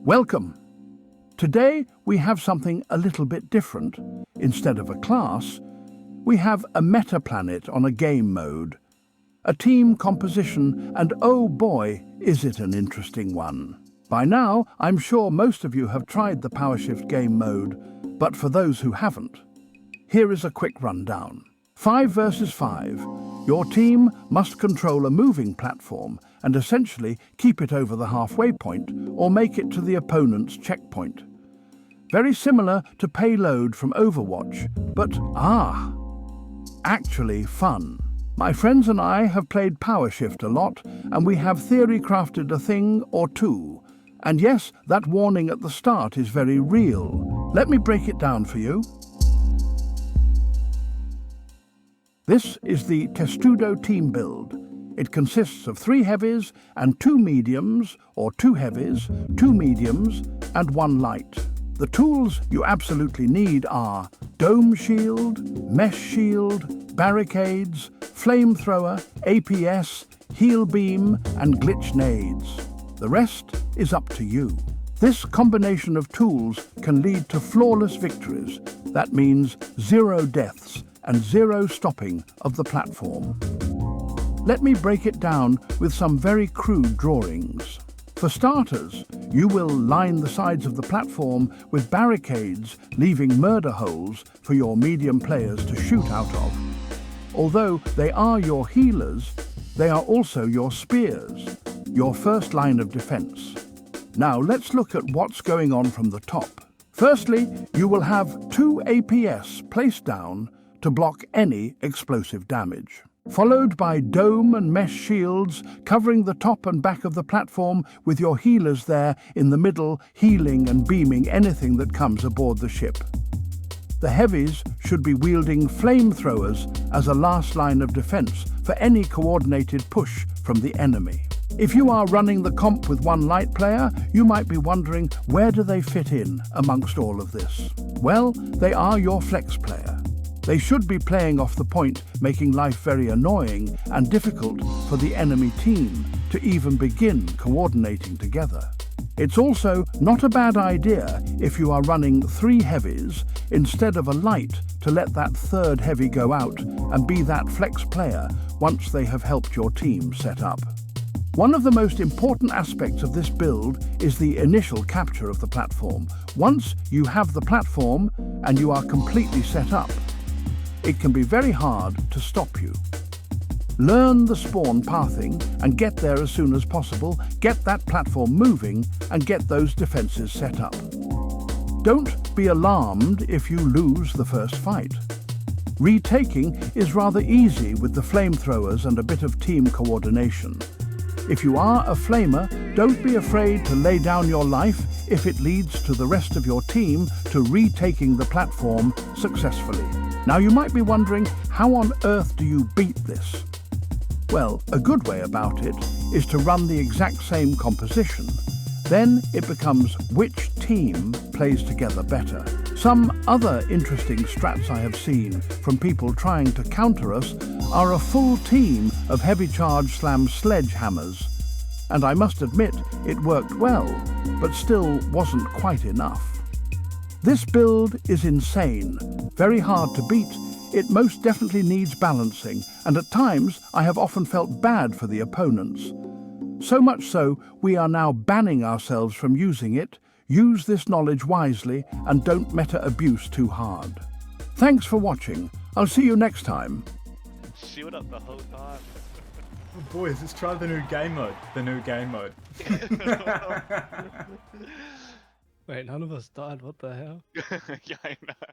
Welcome! Today we have something a little bit different. Instead of a class, we have a meta planet on a game mode, a team composition, and oh boy, is it an interesting one. By now, I'm sure most of you have tried the PowerShift game mode, but for those who haven't, here is a quick rundown. 5 versus 5. Your team must control a moving platform and essentially keep it over the halfway point or make it to the opponent's checkpoint. Very similar to Payload from Overwatch, but actually fun. My friends and I have played PowerShift a lot, and we have theory crafted a thing or two. And yes, that warning at the start is very real. Let me break it down for you. This is the Testudo team build. It consists of 3 heavies and 2 mediums, or 2 heavies, 2 mediums, and 1 light. The tools you absolutely need are dome shield, mesh shield, barricades, flamethrower, APS, heal beam, and glitch nades. The rest is up to you. This combination of tools can lead to flawless victories. That means 0 deaths and 0 stopping of the platform. Let me break it down with some very crude drawings. For starters, you will line the sides of the platform with barricades, leaving murder holes for your medium players to shoot out of. Although they are your healers, they are also your spears, your first line of defense. Now let's look at what's going on from the top. Firstly, you will have 2 APS placed down to block any explosive damage, followed by dome and mesh shields covering the top and back of the platform with your healers there in the middle, healing and beaming anything that comes aboard the ship. The heavies should be wielding flamethrowers as a last line of defense for any coordinated push from the enemy. If you are running the comp with 1 light player, you might be wondering, where do they fit in amongst all of this? Well, they are your flex player. They should be playing off the point, making life very annoying and difficult for the enemy team to even begin coordinating together. It's also not a bad idea if you are running 3 heavies instead of a light to let that 3rd heavy go out and be that flex player once they have helped your team set up. One of the most important aspects of this build is the initial capture of the platform. Once you have the platform and you are completely set up, it can be very hard to stop you. Learn the spawn pathing and get there as soon as possible, get that platform moving and get those defenses set up. Don't be alarmed if you lose the first fight. Retaking is rather easy with the flamethrowers and a bit of team coordination. If you are a flamer, don't be afraid to lay down your life if it leads to the rest of your team to retaking the platform successfully. Now you might be wondering, how on earth do you beat this? Well, a good way about it is to run the exact same composition. Then it becomes which team plays together better. Some other interesting strats I have seen from people trying to counter us are a full team of heavy charge slam sledgehammers. And I must admit, it worked well, but still wasn't quite enough. This build is insane, very hard to beat. It most definitely needs balancing, and at times I have often felt bad for the opponents. So much so, we are now banning ourselves from using it. Use this knowledge wisely and don't meta abuse too hard. Thanks for watching. I'll see you next time. Shield up the whole time. Oh boys, let's try the new game mode. The new game mode. Wait, none of us died. What the hell? Yeah, I know.